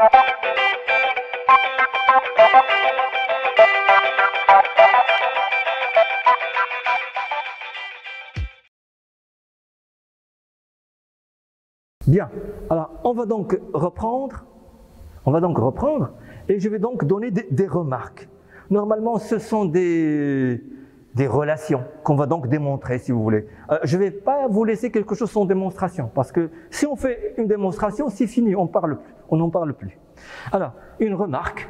Bien, alors on va donc reprendre et je vais donc donner des remarques. Normalement, ce sont des relations qu'on va donc démontrer, si vous voulez. Je ne vais pas vous laisser quelque chose sans démonstration, parce que si on fait une démonstration, c'est fini, on n'en parle plus. Alors, une remarque.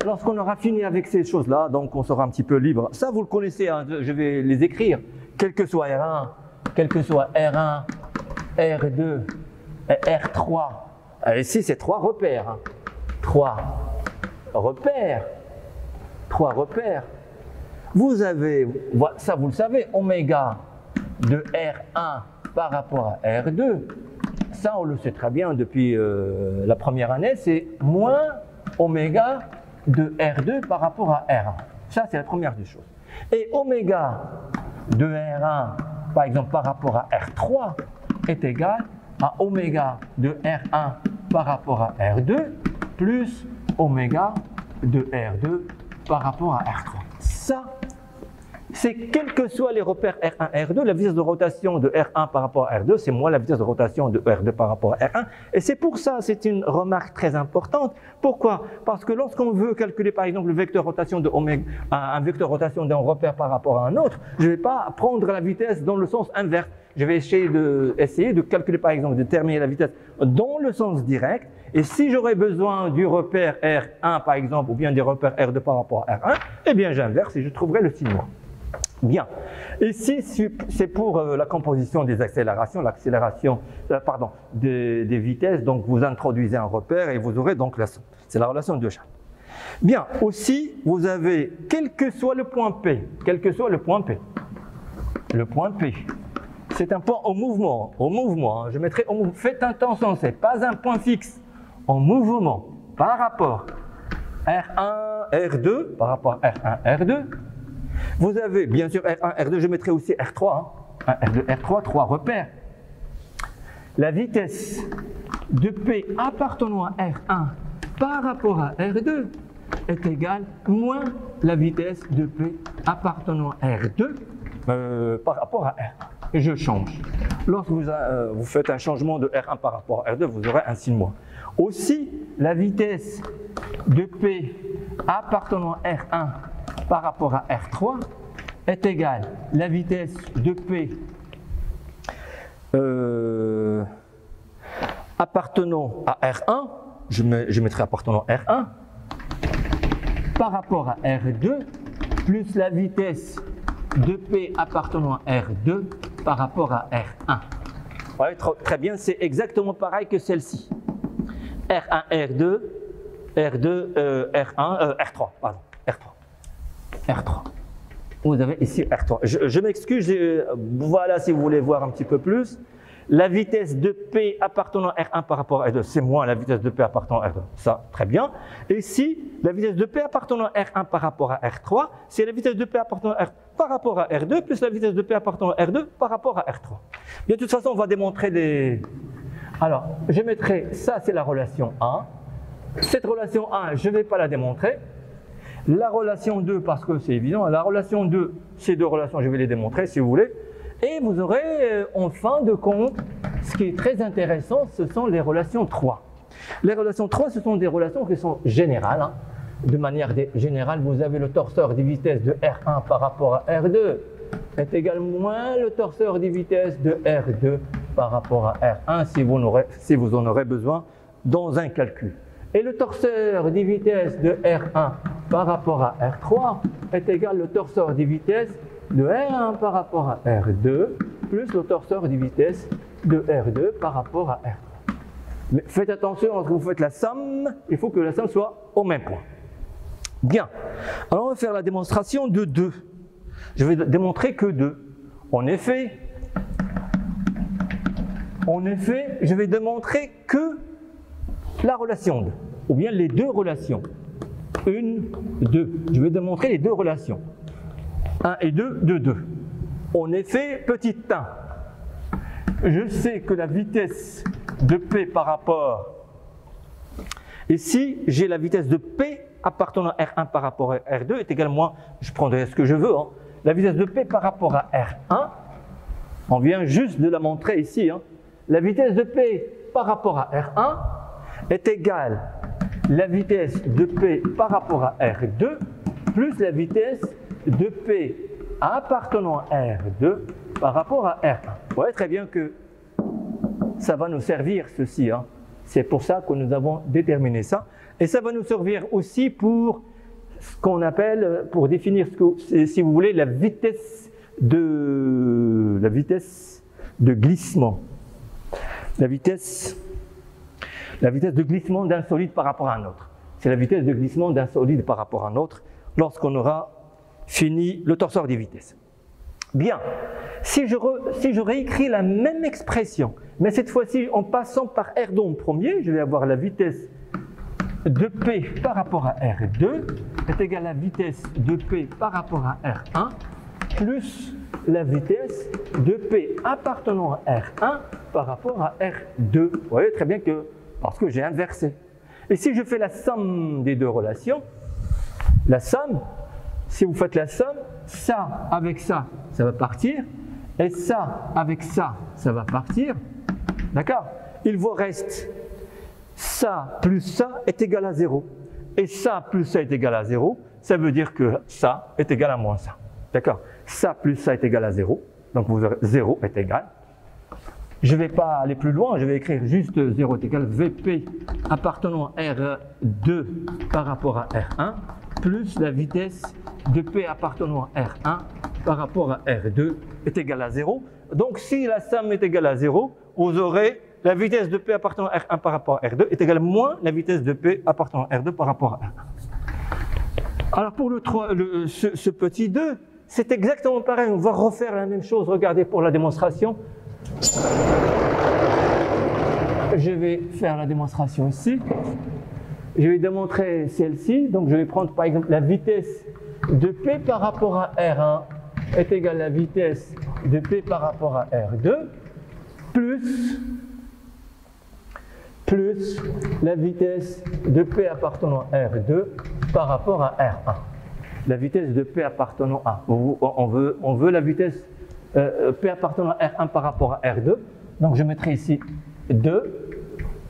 Lorsqu'on aura fini avec ces choses-là, donc on sera un petit peu libre. Ça, vous le connaissez, hein, je vais les écrire, quel que soit R1, quel que soit R1, R2, R3. Ici, c'est 3 repères. Hein. 3 repères. Vous avez, ça vous le savez, oméga de R1 par rapport à R2. Ça, on le sait très bien depuis la première année, c'est moins oméga de R2 par rapport à R1. Ça, c'est la première des choses. Et oméga de R1, par exemple, par rapport à R3, est égal à oméga de R1 par rapport à R2 plus oméga de R2 par rapport à R3. Ça, c'est quels que soient les repères R1, R2, la vitesse de rotation de R1 par rapport à R2, c'est moins la vitesse de rotation de R2 par rapport à R1. Et c'est pour ça, c'est une remarque très importante. Pourquoi? Parce que lorsqu'on veut calculer par exemple le vecteur rotation de oméga, un vecteur rotation d'un repère par rapport à un autre, je ne vais pas prendre la vitesse dans le sens inverse. Je vais essayer de calculer par exemple, de déterminer la vitesse dans le sens direct. Et si j'aurais besoin du repère R1 par exemple, ou bien des repères R2 par rapport à R1, eh bien j'inverse et je trouverai le signe noir. Bien. Ici, c'est pour la composition des accélérations, des vitesses. Donc, vous introduisez un repère et vous aurez donc la somme. C'est la relation de Charles. Bien. Aussi, vous avez, quel que soit le point P, le point P, c'est un point au mouvement, hein. Je mettrai au mouvement. Faites attention, c'est pas un point fixe, en mouvement, par rapport R1, R2, par rapport à R1, R2. Vous avez bien sûr R1, R2, je mettrai aussi R3, hein. R2, R3, 3 repères. La vitesse de P appartenant à R1 par rapport à R2 est égale moins la vitesse de P appartenant à R2 par rapport à R1. Et je change. Lorsque vous faites un changement de R1 par rapport à R2, vous aurez un signe moins. Aussi, la vitesse de P appartenant à R1 par rapport à R3 est égale la vitesse de P appartenant à R1, je mettrai appartenant à R1, par rapport à R2, plus la vitesse de P appartenant à R2 par rapport à R1. Ouais, très bien, c'est exactement pareil que celle-ci. R1, R2, R3, pardon, R3. Vous avez ici R3. Je m'excuse, voilà si vous voulez voir un petit peu plus. La vitesse de P appartenant à R1 par rapport à R2, c'est moins la vitesse de P appartenant à R2. Ça, très bien. Et ici, la vitesse de P appartenant à R1 par rapport à R3, c'est la vitesse de P appartenant à R par rapport à R2 plus la vitesse de P appartenant à R2 par rapport à R3. Bien, de toute façon, on va démontrer les... Alors, je mettrai, ça c'est la relation 1. Cette relation 1, je ne vais pas la démontrer. La relation 2, parce que c'est évident, la relation 2, ces deux relations, je vais les démontrer si vous voulez. Et vous aurez en fin de compte, ce qui est très intéressant, ce sont les relations 3. Les relations 3, ce sont des relations qui sont générales. Hein. De manière générale, vous avez le torseur des vitesses de R1 par rapport à R2 est égal moins le torseur des vitesses de R2 par rapport à R1 si vous en aurez besoin dans un calcul. Et le torseur des vitesses de R1 par rapport à R3 est égal au torseur des vitesses de R1 par rapport à R2 plus le torseur des vitesses de R2 par rapport à R3. Mais faites attention lorsque vous faites la somme, il faut que la somme soit au même point. Bien, alors on va faire la démonstration de 2. Je vais démontrer que 2. En effet, je vais démontrer que la relation 2, ou bien les deux relations. 1, 2. Je vais démontrer les deux relations. 1 et 2 de 2. En effet, petit 1, je sais que la vitesse de P par rapport. Ici, j'ai la vitesse de P appartenant à R1 par rapport à R2 est égale, moi, je prendrai ce que je veux. Hein. La vitesse de P par rapport à R1, on vient juste de la montrer ici. Hein. La vitesse de P par rapport à R1 est égale la vitesse de P par rapport à R2 plus la vitesse de P appartenant à R2 par rapport à R1. Vous voyez très bien que ça va nous servir ceci. Hein. C'est pour ça que nous avons déterminé ça. Et ça va nous servir aussi pour ce qu'on appelle, pour définir, si vous voulez, la vitesse de glissement. La vitesse de glissement d'un solide par rapport à un autre. C'est la vitesse de glissement d'un solide par rapport à un autre lorsqu'on aura fini le torseur des vitesses. Bien, si je réécris la même expression, mais cette fois-ci en passant par R2 en premier, je vais avoir la vitesse de P par rapport à R2 est égale à la vitesse de P par rapport à R1 plus la vitesse de P appartenant à R1 par rapport à R2. Vous voyez très bien que, parce que j'ai inversé. Et si je fais la somme des deux relations, la somme, si vous faites la somme, ça avec ça, ça va partir, et ça avec ça, ça va partir. D'accord? Il vous reste ça plus ça est égal à 0. Et ça plus ça est égal à 0, ça veut dire que ça est égal à moins ça. D'accord? Ça plus ça est égal à 0, donc vous aurez 0 est égal. Je ne vais pas aller plus loin, je vais écrire juste 0 est égal VP appartenant à R2 par rapport à R1 plus la vitesse de P appartenant à R1 par rapport à R2 est égal à 0. Donc si la somme est égale à 0, vous aurez la vitesse de P appartenant à R1 par rapport à R2 est égale à moins la vitesse de P appartenant à R2 par rapport à R1. Alors pour ce petit 2, c'est exactement pareil, on va refaire la même chose. Regardez pour la démonstration. Je vais faire la démonstration ici. Je vais démontrer celle-ci. Donc je vais prendre par exemple la vitesse de P par rapport à R1 est égale à la vitesse de P par rapport à R2 plus la vitesse de P appartenant à R2 par rapport à R1. La vitesse de P appartenant à, on veut la vitesse P appartenant à R1 par rapport à R2. Donc je mettrai ici 2,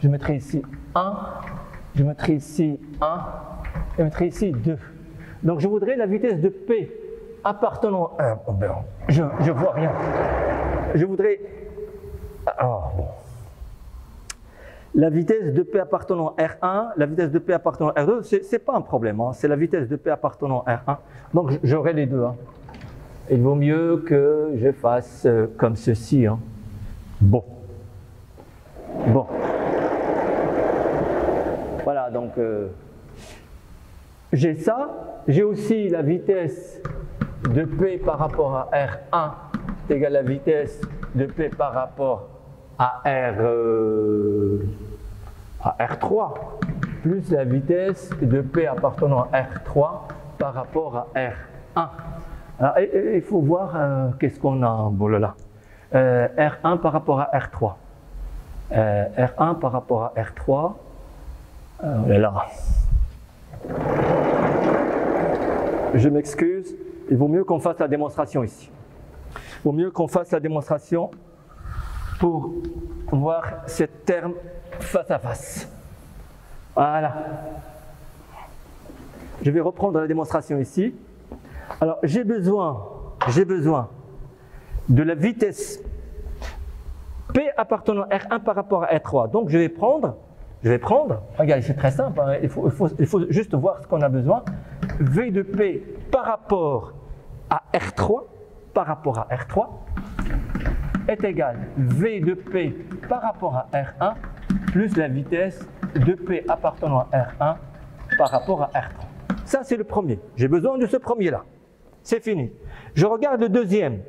je mettrai ici 1, je mettrai ici 1, je mettrai ici 2. Donc je voudrais la vitesse de P appartenant à... je vois rien. Je voudrais... Oh, bon. La vitesse de P appartenant à R1, la vitesse de P appartenant à R2, ce n'est pas un problème, hein, c'est la vitesse de P appartenant à R1. Donc j'aurai les deux. Hein. Il vaut mieux que je fasse comme ceci. Hein. Bon. Voilà, donc j'ai ça. J'ai aussi la vitesse de P par rapport à R1 est égale à la vitesse de P par rapport à R3 plus la vitesse de P appartenant à R3 par rapport à R1. Alors, il faut voir qu'est-ce qu'on a. Bon, là. R1 par rapport à R3. R1 par rapport à R3. Là. Je m'excuse. Il vaut mieux qu'on fasse la démonstration ici. Il vaut mieux qu'on fasse la démonstration pour voir ces termes face à face. Voilà. Je vais reprendre la démonstration ici. Alors, j'ai besoin de la vitesse P appartenant à R1 par rapport à R3. Donc, je vais prendre, regardez, c'est très simple, hein, il faut juste voir ce qu'on a besoin. V de P par rapport à R3, est égal V de P par rapport à R1 plus la vitesse de P appartenant à R1 par rapport à R3. Ça, c'est le premier. J'ai besoin de ce premier-là. C'est fini. Je regarde le deuxième.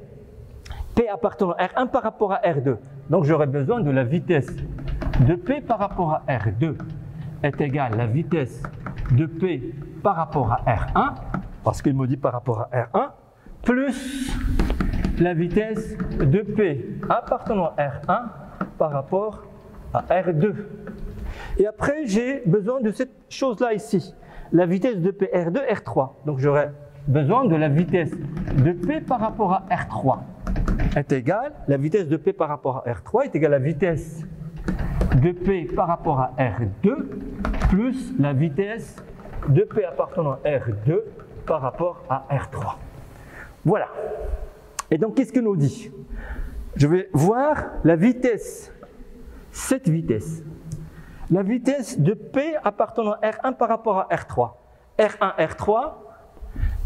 P appartenant à R1 par rapport à R2. Donc, j'aurai besoin de la vitesse de P par rapport à R2 est égale à la vitesse de P par rapport à R1, parce qu'il me dit par rapport à R1, plus la vitesse de P appartenant à R1 par rapport à R2. Et après, j'ai besoin de cette chose-là ici, la vitesse de P R2, R3. Donc j'aurai besoin de la vitesse de P par rapport à R3 est égale, la vitesse de P par rapport à R3 est égale à la vitesse de P par rapport à R2 plus la vitesse de P appartenant à R2 par rapport à R3. Voilà. Et donc, qu'est-ce que nous dit? Je vais voir la vitesse, cette vitesse. La vitesse de P appartenant à R1 par rapport à R3. R1, R3,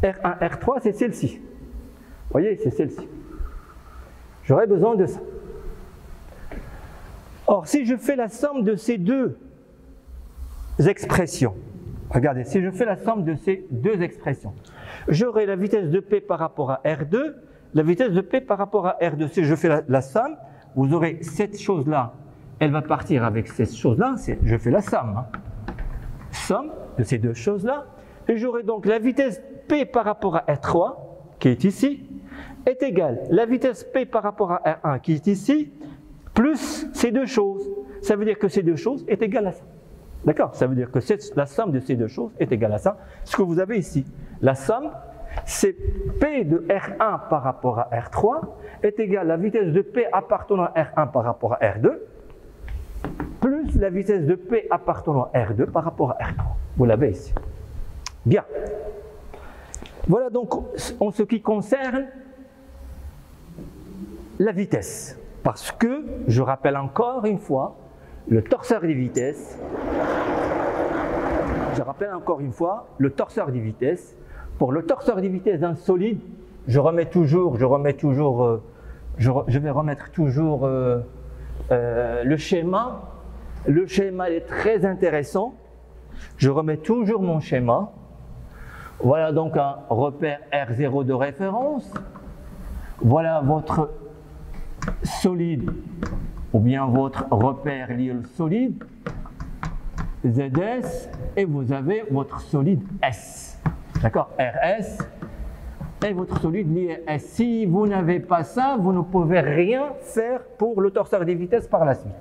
R1, R3, c'est celle-ci. Vous voyez, c'est celle-ci. J'aurais besoin de ça. Or, si je fais la somme de ces deux expressions, regardez, si je fais la somme de ces deux expressions, j'aurai la vitesse de P par rapport à R2, la vitesse de P par rapport à R2. Si je fais la somme, vous aurez cette chose-là, elle va partir avec cette chose-là, je fais la somme. Hein. Somme de ces deux choses-là, et j'aurai donc la vitesse P par rapport à R3, qui est ici, est égale la vitesse P par rapport à R1, qui est ici, plus ces deux choses. Ça veut dire que ces deux choses est égale à ça. D'accord? Ça veut dire que la somme de ces deux choses est égale à ça. Ce que vous avez ici, la somme, c'est P de R1 par rapport à R3 est égale à la vitesse de P appartenant à R1 par rapport à R2 plus la vitesse de P appartenant à R2 par rapport à R3. Vous l'avez ici. Bien. Voilà donc en ce qui concerne la vitesse. Parce que, je rappelle encore une fois, le torseur des vitesses, pour le torseur des vitesses d'un solide, je vais remettre toujours le schéma. Le schéma est très intéressant. Je remets toujours mon schéma. Voilà donc un repère R0 de référence. Voilà votre solide ou bien votre repère lié au solide, ZS, et vous avez votre solide S. D'accord? RS et votre solide lié à S. Si vous n'avez pas ça, vous ne pouvez rien faire pour le torseur des vitesses par la suite.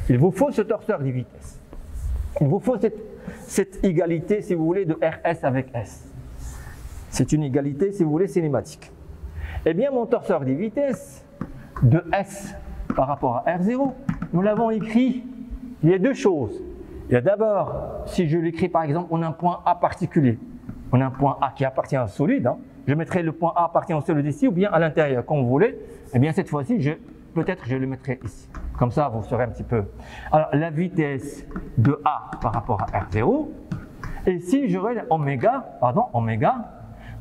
Il vous faut ce torseur des vitesses. Il vous faut cette égalité, si vous voulez, de RS avec S. C'est une égalité, si vous voulez, cinématique. Eh bien, mon torseur des vitesses de S par rapport à R0, nous l'avons écrit, il y a deux choses. Il y a d'abord, si je l'écris par exemple, on a un point A particulier. On a un point A qui appartient à un solide. Hein. Je mettrai le point A appartient au solide ici ou bien à l'intérieur, comme vous voulez. Eh bien, cette fois-ci, peut-être je le mettrai ici. Comme ça, vous saurez un petit peu. Alors, la vitesse de A par rapport à R0. Et si j'aurais oméga,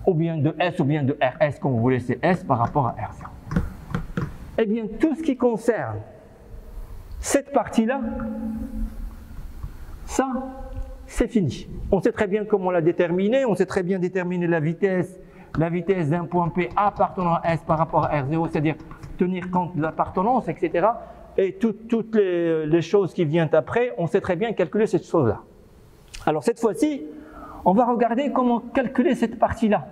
ou bien de S ou bien de RS, comme vous voulez, c'est S par rapport à R0. Eh bien, tout ce qui concerne cette partie-là, ça, c'est fini. On sait très bien comment la déterminer, on sait très bien déterminer la vitesse d'un point P appartenant à S par rapport à R0, c'est-à-dire tenir compte de l'appartenance, etc. Et toutes les choses qui viennent après, on sait très bien calculer cette chose-là. Alors cette fois-ci, on va regarder comment calculer cette partie-là.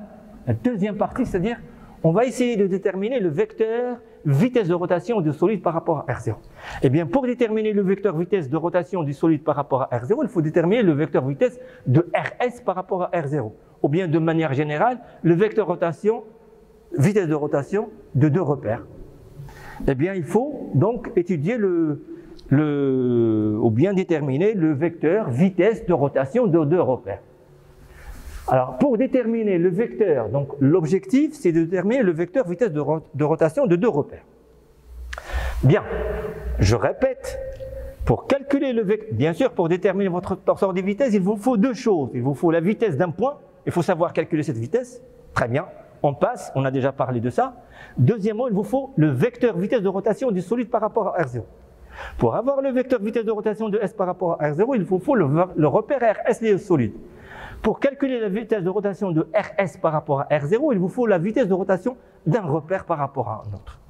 La deuxième partie, c'est-à-dire, on va essayer de déterminer le vecteur vitesse de rotation du solide par rapport à R0. Eh bien, pour déterminer le vecteur vitesse de rotation du solide par rapport à R0, il faut déterminer le vecteur vitesse de RS par rapport à R0. Ou bien, de manière générale, le vecteur vitesse de rotation de deux repères. Eh bien, il faut donc étudier ou bien déterminer le vecteur vitesse de rotation de deux repères. Alors, pour déterminer le vecteur, donc l'objectif, c'est de déterminer le vecteur vitesse de rotation de deux repères. Bien, je répète, pour calculer le vecteur, bien sûr, pour déterminer votre torseur des vitesses, il vous faut deux choses. Il vous faut la vitesse d'un point, il faut savoir calculer cette vitesse. Très bien, on passe, on a déjà parlé de ça. Deuxièmement, il vous faut le vecteur vitesse de rotation du solide par rapport à R0. Pour avoir le vecteur vitesse de rotation de S par rapport à R0, il vous faut le repère RS lié au solide. Pour calculer la vitesse de rotation de RS par rapport à R0, il vous faut la vitesse de rotation d'un repère par rapport à un autre.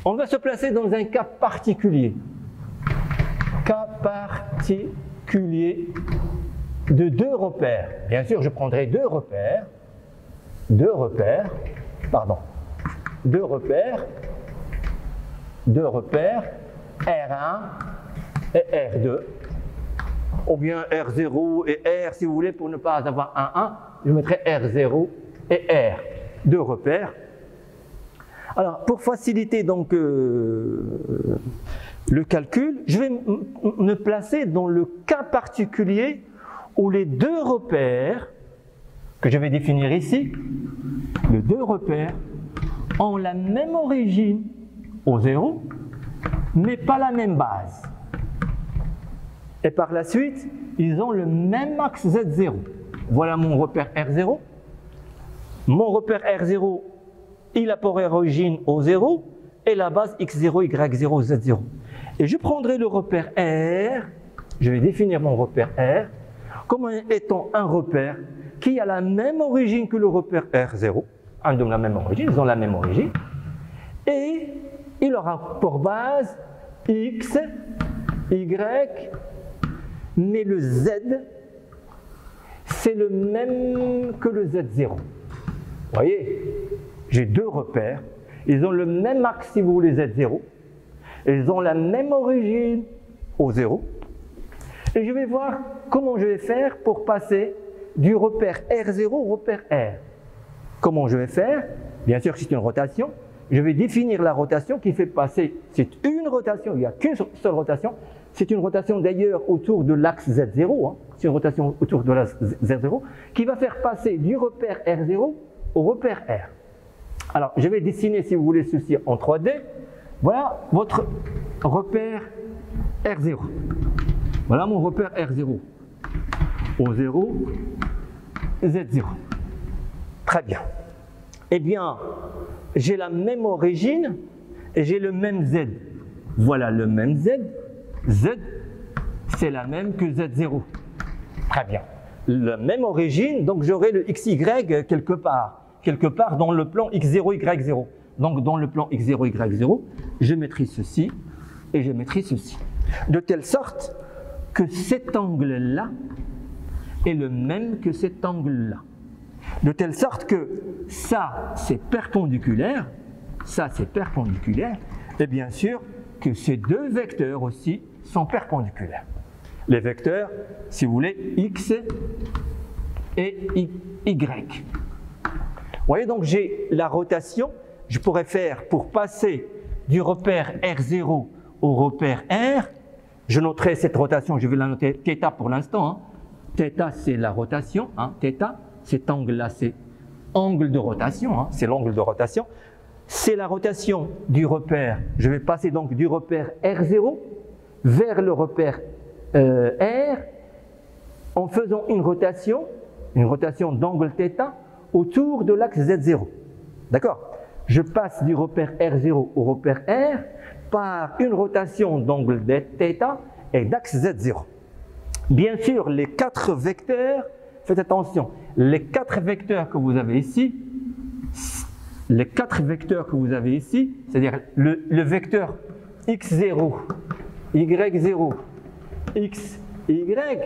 On va se placer dans un cas particulier. Cas particulier de deux repères. Bien sûr, je prendrai deux repères, R1 et R2, ou bien R0 et R, si vous voulez, pour ne pas avoir un 1, je mettrai R0 et R, deux repères. Alors, pour faciliter donc le calcul, je vais me placer dans le cas particulier où les deux repères que je vais définir ici, les deux repères ont la même origine au 0, mais pas la même base. Et par la suite, ils ont le même axe Z0. Voilà mon repère R0. Mon repère R0, il a pour origine au 0 et la base X0, Y0, Z0. Et je prendrai le repère R, je vais définir mon repère R comme étant un repère qui a la même origine que le repère R0. Un de la même origine, ils ont la même origine. Et il aura pour base X, Y, mais le Z, c'est le même que le Z0. Vous voyez, j'ai deux repères, ils ont le même axe si vous voulez Z0, ils ont la même origine au 0. Et je vais voir comment je vais faire pour passer du repère R0 au repère R. Comment je vais faire? Bien sûr, c'est une rotation. Je vais définir la rotation qui fait passer, c'est une rotation, il n'y a qu'une seule rotation. C'est une rotation d'ailleurs autour de l'axe Z0, hein. C'est une rotation autour de l'axe Z0 qui va faire passer du repère R0 au repère R. Alors, je vais dessiner, si vous voulez, ceci en 3D. Voilà votre repère R0. Voilà mon repère R0. Au 0, Z0. Très bien. Eh bien, j'ai la même origine et j'ai le même Z. Voilà le même Z. Z, c'est la même que Z0. Très bien. La même origine, donc j'aurai le XY quelque part dans le plan X0, Y0. Donc dans le plan X0, Y0, je mettrai ceci et je mettrai ceci. De telle sorte que cet angle-là est le même que cet angle-là. De telle sorte que ça, c'est perpendiculaire, ça, c'est perpendiculaire, et bien sûr que ces deux vecteurs aussi sont perpendiculaires. Les vecteurs, si vous voulez, X et Y. Vous voyez, donc j'ai la rotation, je pourrais faire pour passer du repère R0 au repère R, je noterai cette rotation, je vais la noter θ pour l'instant. Hein. θ, c'est la rotation, hein, θ. Cet angle-là, c'est angle de rotation, hein, c'est l'angle de rotation. C'est la rotation du repère. Je vais passer donc du repère R0 vers le repère R en faisant une rotation d'angle θ autour de l'axe Z0. D'accord? Je passe du repère R0 au repère R par une rotation d'angle θ et d'axe Z0. Bien sûr, les quatre vecteurs, faites attention, les quatre vecteurs que vous avez ici, c'est-à-dire le vecteur x0, y0, x et y,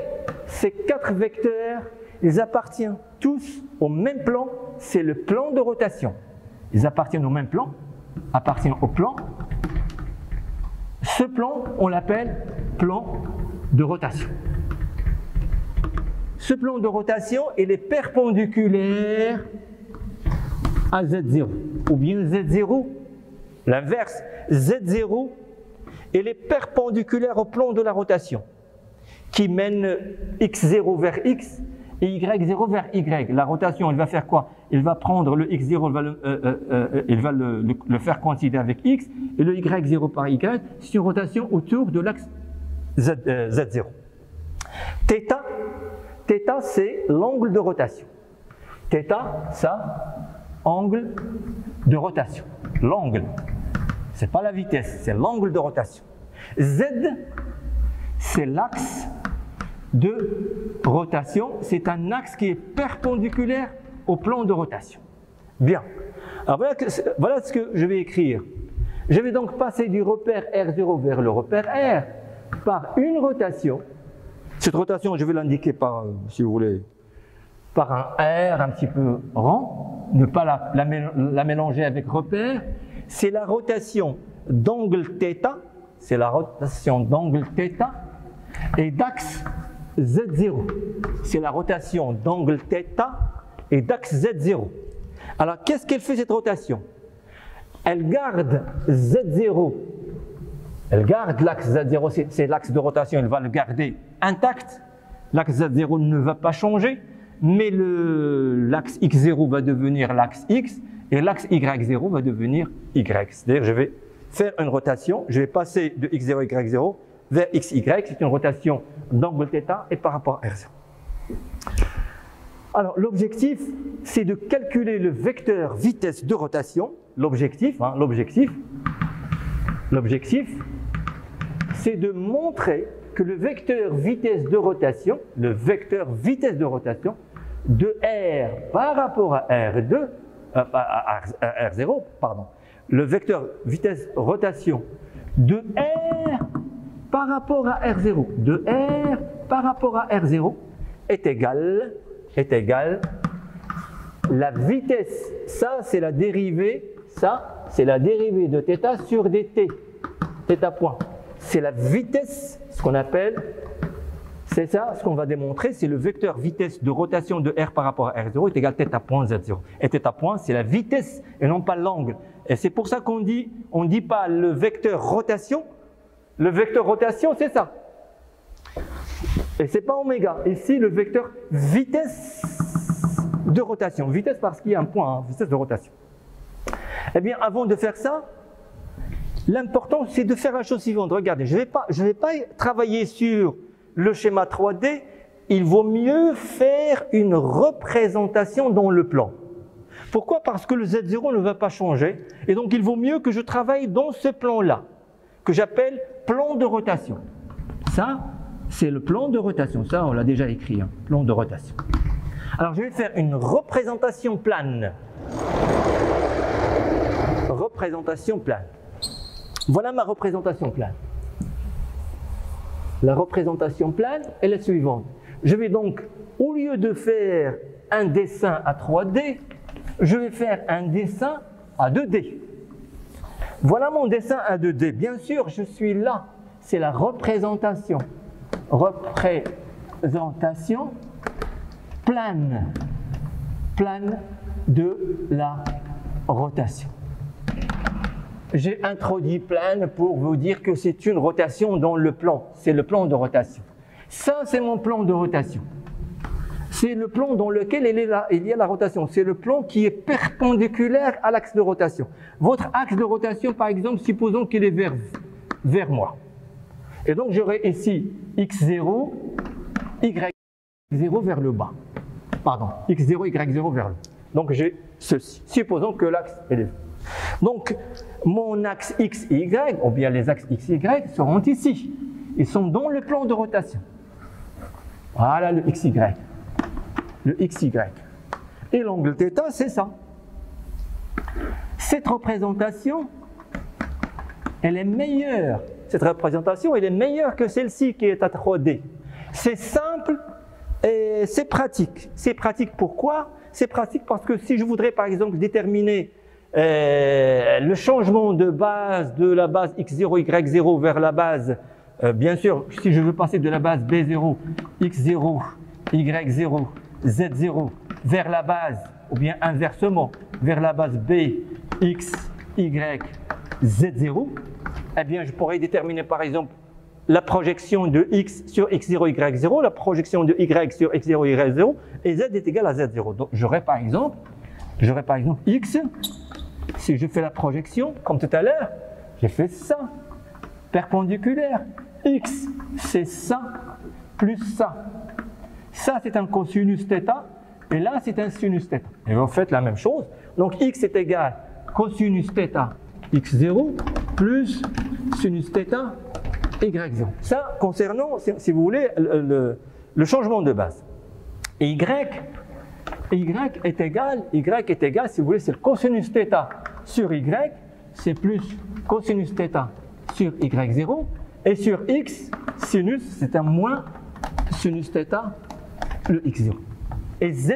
ces quatre vecteurs, ils appartiennent tous au même plan, c'est le plan de rotation. Ils appartiennent au même plan, appartiennent au plan. Ce plan, on l'appelle plan de rotation. Ce plan de rotation, il est perpendiculaire à Z0, ou bien Z0, l'inverse, Z0, il est perpendiculaire au plan de la rotation, qui mène X0 vers X et Y0 vers Y. La rotation, elle va faire quoi? Il va prendre le X0, il va le faire coïncider avec X, et le Y0 par Y, c'est une rotation autour de l'axe Z0. Θ, c'est l'angle de rotation. Θ, ça, angle de rotation. L'angle, ce n'est pas la vitesse, c'est l'angle de rotation. Z, c'est l'axe de rotation. C'est un axe qui est perpendiculaire au plan de rotation. Bien. Alors voilà ce que je vais écrire. Je vais donc passer du repère R0 vers le repère R par une rotation. Cette rotation, je vais l'indiquer par, si vous voulez, par un R un petit peu rond, ne pas la mélanger avec repère. C'est la rotation d'angle θ, c'est la rotation d'angle θ, et d'axe Z0, c'est la rotation d'angle θ et d'axe Z0. Alors, qu'est-ce qu'elle fait cette rotation? Elle garde Z0, elle garde l'axe Z0, c'est l'axe de rotation, elle va le garder intact. L'axe Z0 ne va pas changer, mais l'axe X0 va devenir l'axe X et l'axe Y0 va devenir Y. C'est-à-dire, je vais faire une rotation, je vais passer de X0, Y0 vers XY, c'est une rotation d'angle θ et par rapport à R0. Alors, l'objectif, c'est de calculer le vecteur vitesse de rotation. L'objectif, c'est de montrer que le vecteur vitesse de rotation, de R par rapport à R2, à R0, pardon, le vecteur vitesse rotation de R par rapport à R0, est égal la vitesse, ça c'est la dérivée de θ sur dt, θ point. C'est la vitesse, ce qu'on appelle, c'est ça, ce qu'on va démontrer, c'est le vecteur vitesse de rotation de R par rapport à R0 est égal à θ point Z0. Et θ point, c'est la vitesse et non pas l'angle. Et c'est pour ça qu'on dit, on ne dit pas le vecteur rotation. Le vecteur rotation, c'est ça. Et ce n'est pas oméga. Ici, le vecteur vitesse de rotation. Vitesse parce qu'il y a un point, vitesse de rotation. Eh bien, avant de faire ça, l'important, c'est de faire la chose suivante. Regardez, je ne vais pas travailler sur le schéma 3D. Il vaut mieux faire une représentation dans le plan. Pourquoi? Parce que le Z0 ne va pas changer. Et donc, il vaut mieux que je travaille dans ce plan-là, que j'appelle plan de rotation. Ça, c'est le plan de rotation. Ça, on l'a déjà écrit, hein, plan de rotation. Alors, je vais faire une représentation plane. Représentation plane. Voilà ma représentation plane. La représentation plane est la suivante. Je vais donc, au lieu de faire un dessin à 3D, je vais faire un dessin à 2D. Voilà mon dessin à 2D. Bien sûr, je suis là. C'est la représentation. Représentation plane. Plane de la rotation. J'ai introduit plane pour vous dire que c'est une rotation dans le plan. C'est le plan de rotation. Ça, c'est mon plan de rotation. C'est le plan dans lequel il y a la rotation. C'est le plan qui est perpendiculaire à l'axe de rotation. Votre axe de rotation, par exemple, supposons qu'il est vers moi. Et donc, j'aurai ici x0, y0 vers le bas. Pardon, x0, y0 vers le bas. Donc, j'ai ceci. Supposons que l'axe est là. Donc, mon axe x, y, ou bien les axes x, y seront ici. Ils sont dans le plan de rotation. Voilà le xy. Le xy. Et l'angle θ, c'est ça. Cette représentation, elle est meilleure. Cette représentation, elle est meilleure que celle-ci qui est à 3D. C'est simple et c'est pratique. C'est pratique pourquoi? C'est pratique parce que si je voudrais par exemple déterminer le changement de base de la base x0, y0 vers la base, bien sûr, si je veux passer de la base b0, x0, y0, z0 vers la base, ou bien inversement, vers la base b, x, y, z0, eh bien je pourrais déterminer par exemple la projection de x sur x0, y0, la projection de y sur x0, y0, et z est égal à z0. Donc j'aurais par exemple x, si je fais la projection, comme tout à l'heure, j'ai fait ça, perpendiculaire. X, c'est ça, plus ça. Ça, c'est un cosinus θ, et là, c'est un sinus θ. Et vous faites la même chose. Donc, x est égal cosinus θ x0 plus sinus θ y0. Ça, concernant, si vous voulez, le changement de base. Et y est égal, si vous voulez, c'est le cosinus θ sur y, c'est plus cosinus θ sur y0, et sur x, sinus, c'est un moins sinus θ, le x0. Et z,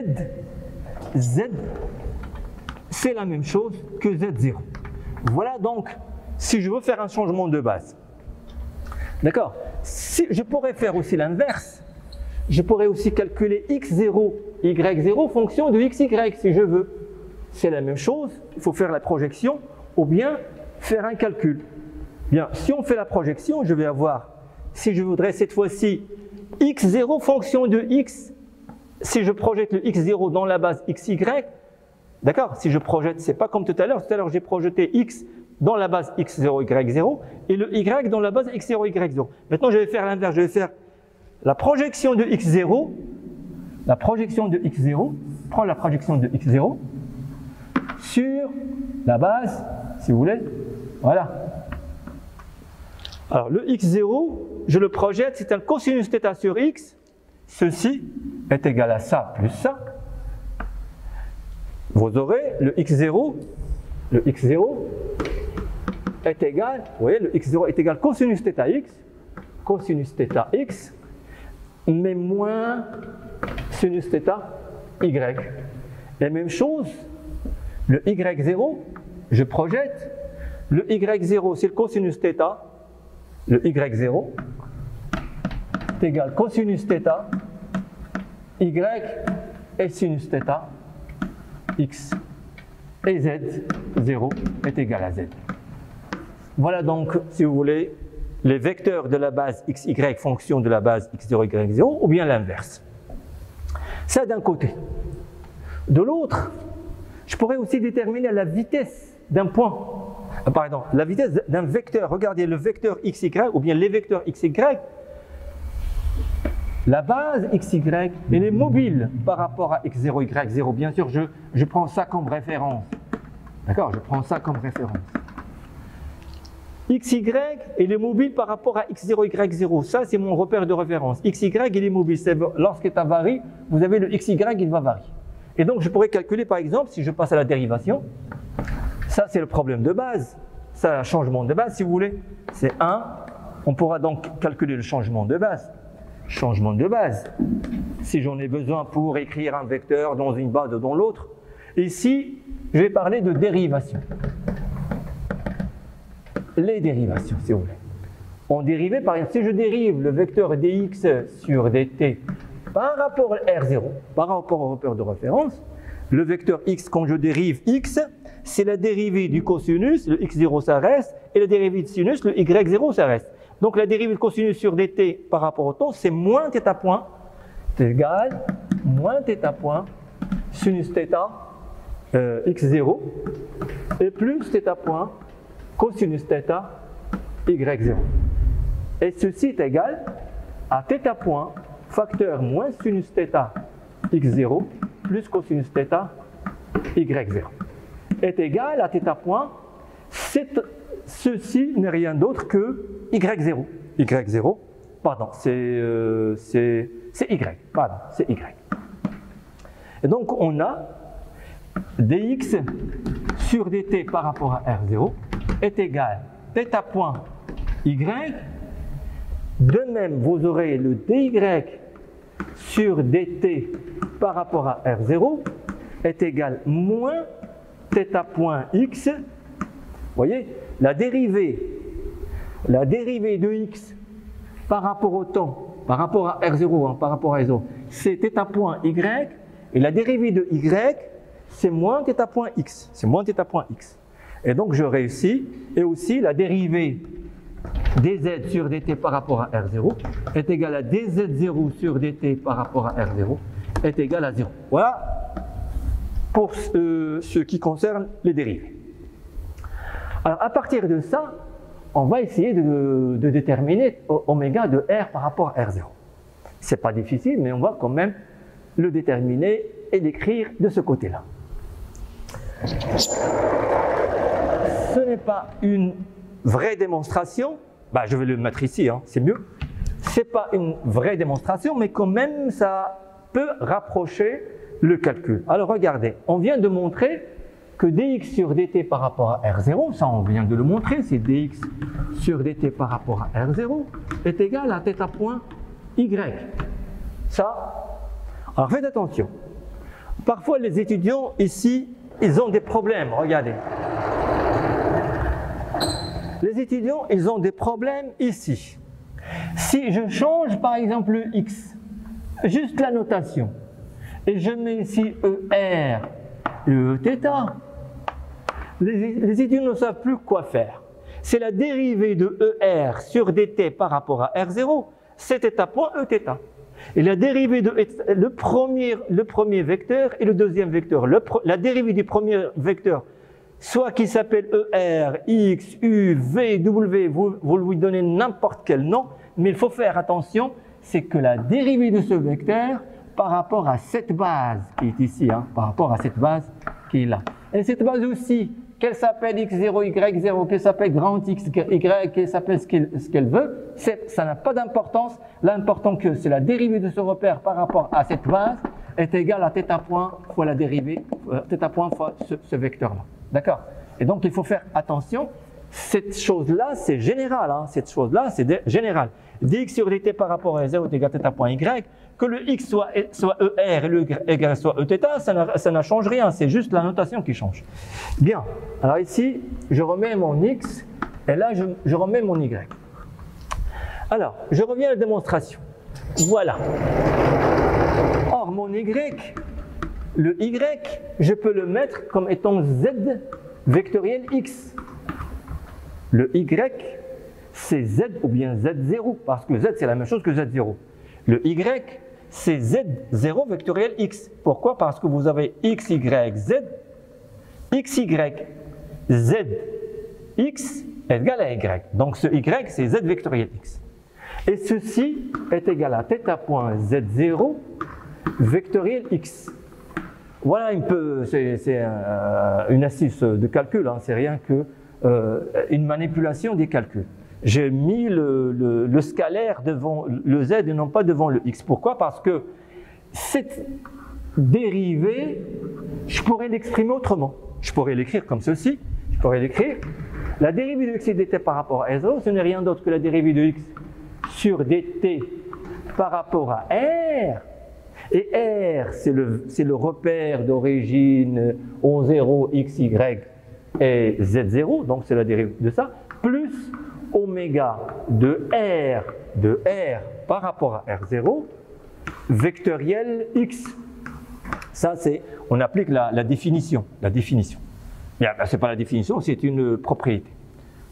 c'est la même chose que z0. Voilà donc, si je veux faire un changement de base, D'accord? Si, je pourrais faire aussi l'inverse. Je pourrais aussi calculer x0, y0 fonction de xy si je veux. C'est la même chose, il faut faire la projection ou bien faire un calcul. Bien, si on fait la projection, je vais avoir, si je voudrais cette fois-ci x0 fonction de x, si je projette le x0 dans la base xy, d'accord? Si je projette, c'est pas comme tout à l'heure j'ai projeté x dans la base x0, y0 et le y dans la base x0, y0. Maintenant, je vais faire l'inverse, je vais faire la projection de x0, prends la projection de x0 sur la base, si vous voulez, voilà. Alors le x0, je le projette, c'est un cosinus θ sur x, ceci est égal à ça plus ça. Vous aurez le x0 est égal, vous voyez, le x0 est égal cosinus θx, mais moins sinus θy. Et même chose, le y0, je projette, le y0 c'est le cosinus θ, le y0 est égal cosinus θ, y et sinus θ, x, et z0 est égal à z. Voilà donc, si vous voulez, les vecteurs de la base xy fonction de la base x0, y0, ou bien l'inverse. Ça d'un côté. De l'autre, je pourrais aussi déterminer la vitesse d'un point, pardon, la vitesse d'un vecteur. Regardez le vecteur xy, ou bien les vecteurs xy, la base xy, elle est mobile par rapport à x0, y0. Bien sûr, je prends ça comme référence. D'accord, je prends ça comme référence. xy, il est mobile par rapport à x0, y0. Ça, c'est mon repère de référence. xy, il est mobile. Lorsque ça varie, vous avez le xy, il va varier. Et donc, je pourrais calculer, par exemple, si je passe à la dérivation, ça, c'est le problème de base. C'est un changement de base, si vous voulez. C'est 1. On pourra donc calculer le changement de base. Changement de base. Si j'en ai besoin pour écrire un vecteur dans une base ou dans l'autre. Ici, je vais parler de dérivation. Les dérivations, si vous voulez. En dérivée, par exemple, si je dérive le vecteur dx sur dt par rapport à R0, par rapport au repère de référence, le vecteur x, quand je dérive x, c'est la dérivée du cosinus, le x0 ça reste, et la dérivée du sinus, le y0 ça reste. Donc la dérivée de cosinus sur dt par rapport au temps, c'est moins θ point, c'est égal, moins θ point, sinus θ, x0, et plus θ point, cosinus θ, y0. Et ceci est égal à θ point, facteur moins sinus θ, x0, plus cosinus θ, y0. Est égal à θ point, ceci n'est rien d'autre que y0. y0, pardon, c'est y, pardon, c'est y. Et donc on a dx sur dt par rapport à R0 est égal θ point y. De même, vous aurez le dy sur dt par rapport à R0 est égal moins θ point x. Vous voyez, la dérivée de x par rapport au temps, par rapport à R0, par rapport à R0, c'est θ point y, et la dérivée de y, c'est moins θ point x. C'est moins θ point x. Et donc je réussis, et aussi la dérivée dz sur dt par rapport à R0 est égale à dz0 sur dt par rapport à R0 est égal à 0. Voilà pour ce qui concerne les dérivées. Alors à partir de ça, on va essayer de déterminer oméga de R par rapport à R0. C'est pas difficile, mais on va quand même le déterminer et l'écrire de ce côté-là. Ce n'est pas une vraie démonstration, je vais le mettre ici, c'est mieux. Ce n'est pas une vraie démonstration, mais quand même ça peut rapprocher le calcul. Alors regardez, on vient de montrer que dx sur dt par rapport à R0, ça on vient de le montrer, c'est dx sur dt par rapport à R0 est égal à θ point y. Ça, alors faites attention. Parfois les étudiants ici, ils ont des problèmes, regardez. Les étudiants, ils ont des problèmes ici. Si je change par exemple le x, juste la notation, et je mets ici ER, le θ, les étudiants ne savent plus quoi faire. C'est la dérivée de ER sur dt par rapport à R0, c'est θ point Eθ. Et la dérivée de le premier vecteur et le deuxième vecteur. La dérivée du premier vecteur, soit qui s'appelle ER, X, U, V, W, vous lui donnez n'importe quel nom, mais il faut faire attention, c'est que la dérivée de ce vecteur par rapport à cette base qui est ici, par rapport à cette base qui est là. Et cette base aussi, qu'elle s'appelle x0, y0, qu'elle s'appelle grand X, y, qu'elle s'appelle ce qu'elle veut, ça n'a pas d'importance. L'important que c'est la dérivée de ce repère par rapport à cette base est égale à θ point fois la dérivée, θ point fois ce vecteur-là. D'accord? Et donc il faut faire attention. Cette chose-là, c'est général. Cette chose-là, c'est général. Dx sur dt par rapport à 0 est égal à θ point y, que le x soit ER et le y soit Eθ, ça ne change rien, c'est juste la notation qui change. Bien, alors ici, je remets mon x et là, je remets mon y. Alors, je reviens à la démonstration. Voilà. Or, mon y, le y, je peux le mettre comme étant z vectoriel x. Le y, c'est z ou bien z0, parce que z, c'est la même chose que z0. Le y, c'est z0 vectoriel x. Pourquoi? Parce que vous avez x, y, z, xy, z, x est égal à y. Donc ce y, c'est z vectoriel x. Et ceci est égal à θ point z0 vectoriel x. Voilà un peu, c'est une astuce de calcul, c'est rien que une manipulation des calculs. J'ai mis le scalaire devant le z et non pas devant le x. Pourquoi? Parce que cette dérivée, je pourrais l'exprimer autrement. Je pourrais l'écrire comme ceci. Je pourrais l'écrire. La dérivée de x et dt par rapport à R0, ce n'est rien d'autre que la dérivée de x sur dt par rapport à R. Et R, c'est le repère d'origine O0, XY et Z0, donc c'est la dérivée de ça, plus oméga de R par rapport à R0, vectoriel X. Ça, on applique la définition. La définition. Ce n'est pas la définition, c'est une propriété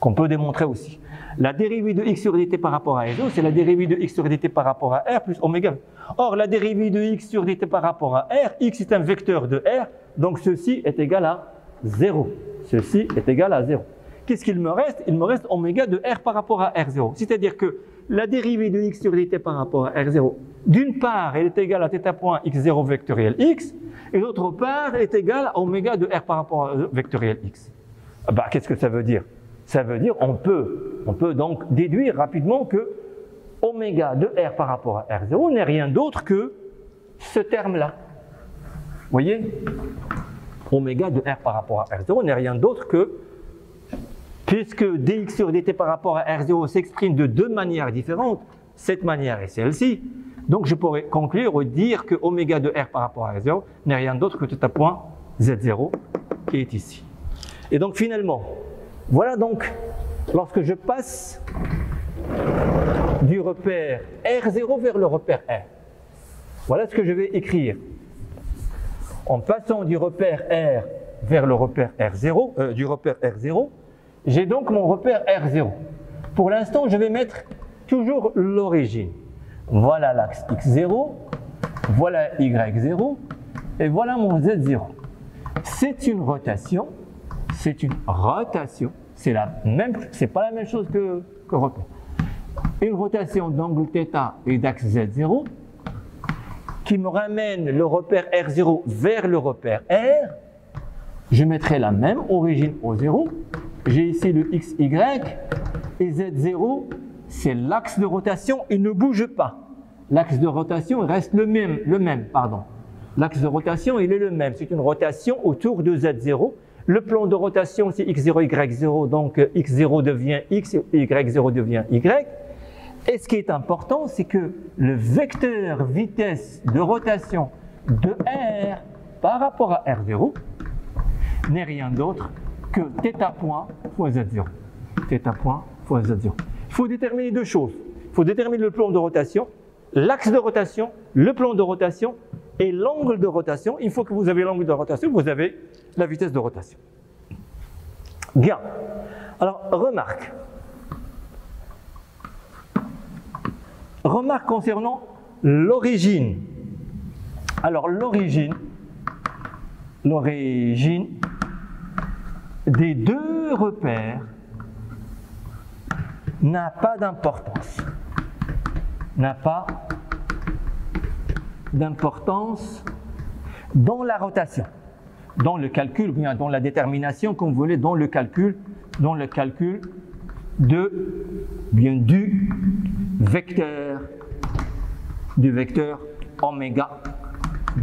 qu'on peut démontrer aussi. La dérivée de x sur dt par rapport à R0, c'est la dérivée de x sur dt par rapport à R plus oméga. Or, la dérivée de x sur dt par rapport à R, x est un vecteur de R, donc ceci est égal à 0. Ceci est égal à 0. Qu'est-ce qu'il me reste? Il me reste oméga de R par rapport à R0. C'est-à-dire que la dérivée de x sur dt par rapport à R0, d'une part, elle est égale à θ point x0 vectoriel x, et d'autre part, elle est égale à oméga de R par rapport à vectoriel x. Qu'est-ce que ça veut dire? Ça veut dire on peut donc déduire rapidement que oméga de R par rapport à R0 n'est rien d'autre que ce terme-là. Vous voyez? Oméga de R par rapport à R0 n'est rien d'autre que, puisque dx sur dt par rapport à R0 s'exprime de deux manières différentes, cette manière et celle-ci, donc je pourrais conclure ou dire que oméga de R par rapport à R0 n'est rien d'autre que θ point Z0 qui est ici. Et donc finalement, voilà donc, lorsque je passe du repère R0 vers le repère R, voilà ce que je vais écrire. En passant du repère R vers le repère R0, du repère R0, j'ai donc mon repère R0. Pour l'instant, je vais mettre toujours l'origine. Voilà l'axe X0, voilà Y0, et voilà mon Z0. C'est une rotation. C'est une rotation, c'est pas la même chose que repère. Une rotation d'angle θ et d'axe Z0 qui me ramène le repère R0 vers le repère R. Je mettrai la même origine au 0. J'ai ici le XY et Z0, c'est l'axe de rotation, il ne bouge pas. L'axe de rotation reste le même. L'axe de rotation, il est le même. C'est une rotation autour de Z0. Le plan de rotation, c'est x0, y0, donc x0 devient x et y0 devient y. Et ce qui est important, c'est que le vecteur vitesse de rotation de R par rapport à R0 n'est rien d'autre que θ point fois Z0. θ point fois Z0. Il faut déterminer deux choses. Il faut déterminer le plan de rotation, l'axe de rotation, le plan de rotation et l'angle de rotation. Une fois que vous avez l'angle de rotation, vous avez la vitesse de rotation. Bien. Alors, remarque. Remarque concernant l'origine. Alors, l'origine des deux repères n'a pas d'importance. N'a pas d'importance dans la rotation, dans le calcul, bien dans la détermination, comme vous voulez, dans le calcul du vecteur oméga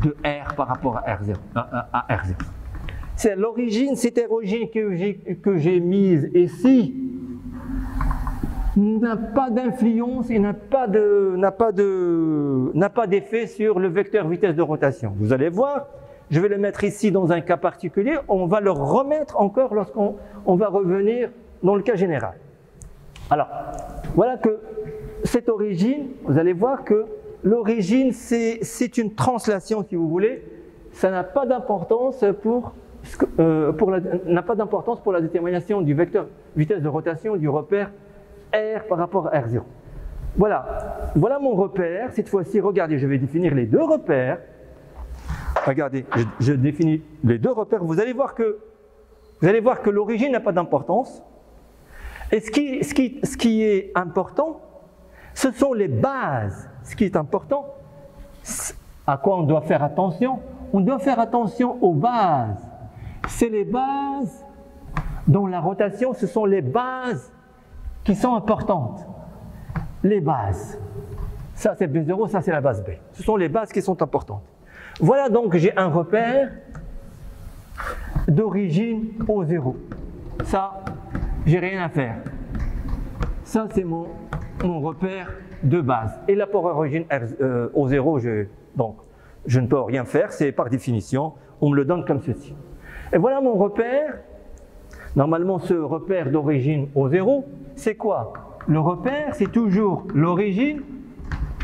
de R par rapport à R0. C'est l'origine, cette origine que j'ai mise ici n'a pas d'influence et n'a pas d'effet sur le vecteur vitesse de rotation. Vous allez voir, je vais le mettre ici dans un cas particulier, on va le remettre encore lorsqu'on va revenir dans le cas général. Alors, voilà que cette origine, vous allez voir que l'origine, c'est une translation, si vous voulez, ça n'a pas d'importance pour la détermination du vecteur vitesse de rotation du repère R par rapport à R0. Voilà mon repère. Cette fois-ci, regardez, je vais définir les deux repères. Regardez, je définis les deux repères. Vous allez voir que l'origine n'a pas d'importance. Et ce qui est important, ce sont les bases. Ce qui est important, à quoi on doit faire attention? On doit faire attention aux bases. C'est les bases dans la rotation, ce sont les bases qui sont importantes. Les bases. Ça c'est B0, ça c'est la base B. Ce sont les bases qui sont importantes. Voilà donc j'ai un repère d'origine O0. Ça, j'ai rien à faire. Ça c'est mon repère de base. Et là pour origine O0, je ne peux rien faire, c'est par définition, on me le donne comme ceci. Et voilà mon repère. Normalement ce repère d'origine O0, c'est quoi? Le repère, c'est toujours l'origine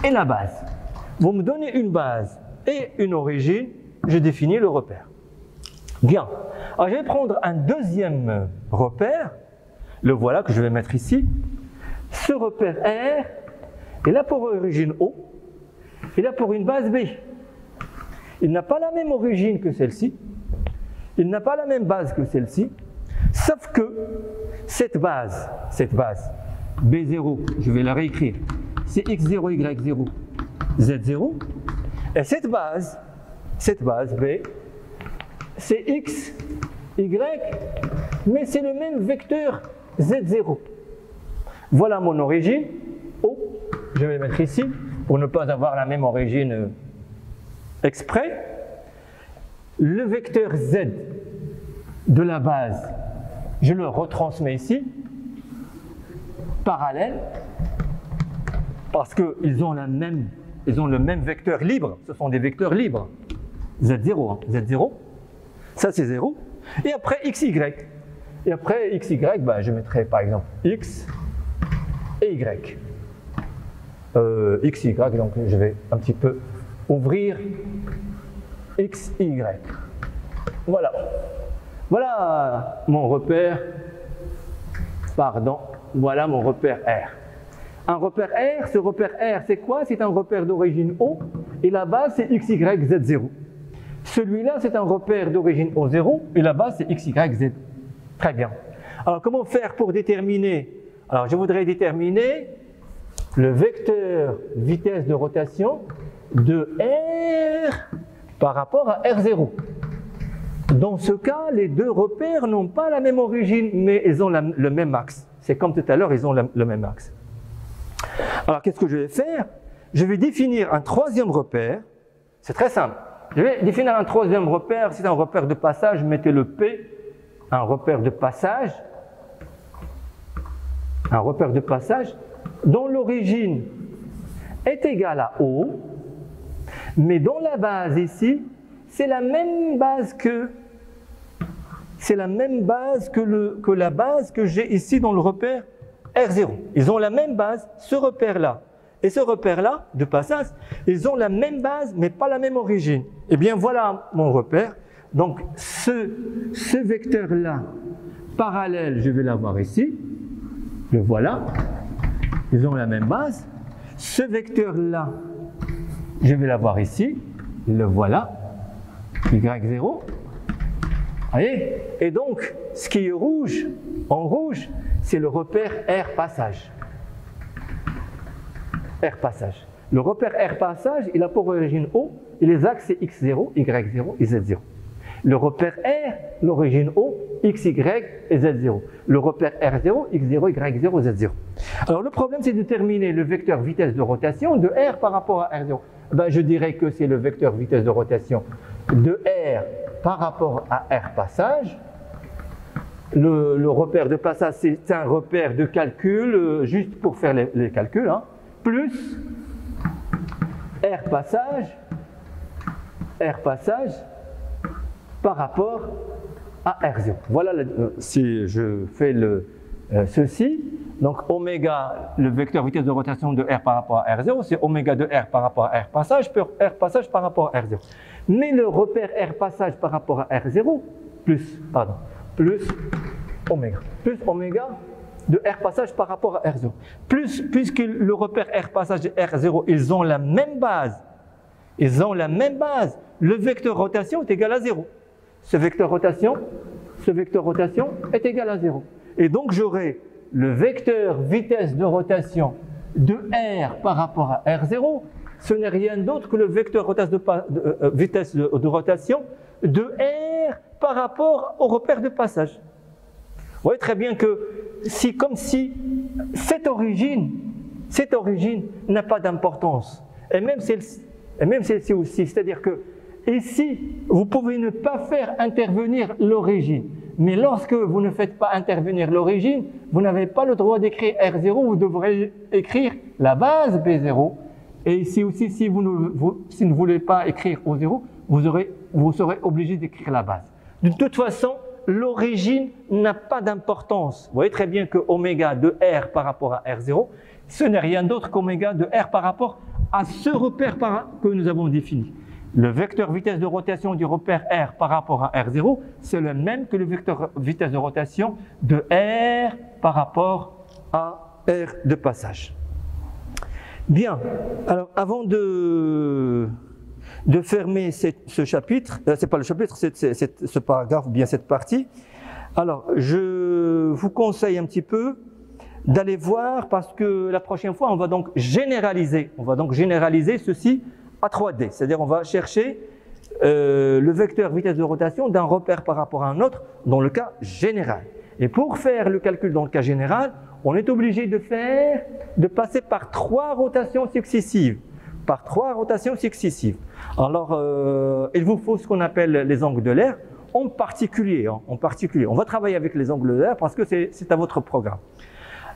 et la base. Vous me donnez une base et une origine, je définis le repère. Bien. Alors je vais prendre un deuxième repère, le voilà que je vais mettre ici. Ce repère R est là pour origine O et là pour une base B. Il n'a pas la même origine que celle-ci, il n'a pas la même base que celle-ci, sauf que cette base B0, je vais la réécrire, c'est X0, Y0, Z0, et cette base B, c'est X, Y, mais c'est le même vecteur Z0. Voilà mon origine, O, je vais le mettre ici, pour ne pas avoir la même origine exprès. Le vecteur Z de la base, je le retransmets ici, parallèle, parce qu'ils ont le même vecteur libre, ce sont des vecteurs libres. Z0, hein. Z0, ça c'est 0. Et après XY. Et après XY, je mettrai par exemple X et Y. XY, donc je vais un petit peu ouvrir XY. Voilà. Voilà mon repère, voilà mon repère R. Un repère R, ce repère R, c'est quoi? C'est un repère d'origine O, et la base c'est XY, Z0. Celui-là, c'est un repère d'origine O0, et la base c'est XY, Z. Très bien. Alors, comment faire pour déterminer? Alors, je voudrais déterminer le vecteur vitesse de rotation de R par rapport à R0. Dans ce cas, les deux repères n'ont pas la même origine, mais ils ont le même axe. C'est comme tout à l'heure, ils ont le même axe. Alors, qu'est-ce que je vais faire? Je vais définir un troisième repère. C'est très simple. Je vais définir un troisième repère. C'est un repère de passage. Mettez le P. Un repère de passage. Un repère de passage dont l'origine est égale à O, mais dont la base ici, c'est la même base que la base que j'ai ici dans le repère R0. Ils ont la même base, ce repère-là et ce repère-là de passage, ils ont la même base mais pas la même origine. Eh bien voilà mon repère. Donc ce vecteur-là, parallèle, je vais l'avoir ici. Le voilà. Ils ont la même base. Ce vecteur-là, je vais l'avoir ici. Le voilà. Y0. Voyez? Et donc, ce qui est rouge, en rouge, c'est le repère R passage. R passage. Le repère R passage, il a pour origine O, et les axes c'est X0, Y0 et Z0. Le repère R, l'origine O, XY et Z0. Le repère R0, X0, Y0, Z0. Alors le problème c'est de déterminer le vecteur vitesse de rotation de R par rapport à R0. Ben, je dirais que c'est le vecteur vitesse de rotation de R par rapport à R passage. Le repère de passage, c'est un repère de calcul, juste pour faire les calculs, hein, plus R passage par rapport à R0. Voilà, si je fais ceci, donc oméga, le vecteur vitesse de rotation de R par rapport à R0, c'est oméga de R par rapport à R passage, plus R passage par rapport à R0. Mais le repère R passage par rapport à R0, plus oméga de R passage par rapport à R0. Puisque le repère R passage et R0, ils ont la même base, le vecteur rotation est égal à 0. Ce vecteur rotation est égal à 0. Et donc j'aurai le vecteur vitesse de rotation de R par rapport à R0, ce n'est rien d'autre que le vecteur vitesse de rotation de R par rapport au repère de passage. Vous voyez très bien que comme si cette origine n'a pas d'importance. Et même celle-ci aussi, c'est-à-dire que ici, vous pouvez ne pas faire intervenir l'origine. Mais lorsque vous ne faites pas intervenir l'origine, vous n'avez pas le droit d'écrire R0, vous devrez écrire la base B0. Et ici aussi, si vous ne voulez pas écrire O0, vous serez obligé d'écrire la base. De toute façon, l'origine n'a pas d'importance. Vous voyez très bien que oméga de R par rapport à R0, ce n'est rien d'autre qu'oméga de R par rapport à ce repère que nous avons défini. Le vecteur vitesse de rotation du repère R par rapport à R0, c'est le même que le vecteur vitesse de rotation de R par rapport à R de passage. Bien, alors avant de fermer ce chapitre, c'est pas le chapitre, c'est ce paragraphe ou bien cette partie, alors je vous conseille un petit peu d'aller voir parce que la prochaine fois on va donc généraliser ceci à 3D, c'est-à-dire on va chercher le vecteur vitesse de rotation d'un repère par rapport à un autre dans le cas général. Et pour faire le calcul dans le cas général, on est obligé de passer par 3 rotations successives. Alors, il vous faut ce qu'on appelle les angles de l'air, en particulier. On va travailler avec les angles de l'air parce que c'est à votre programme.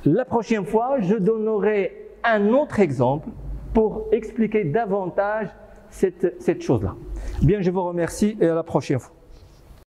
La prochaine fois, je donnerai un autre exemple pour expliquer davantage cette chose-là. Bien, je vous remercie et à la prochaine fois.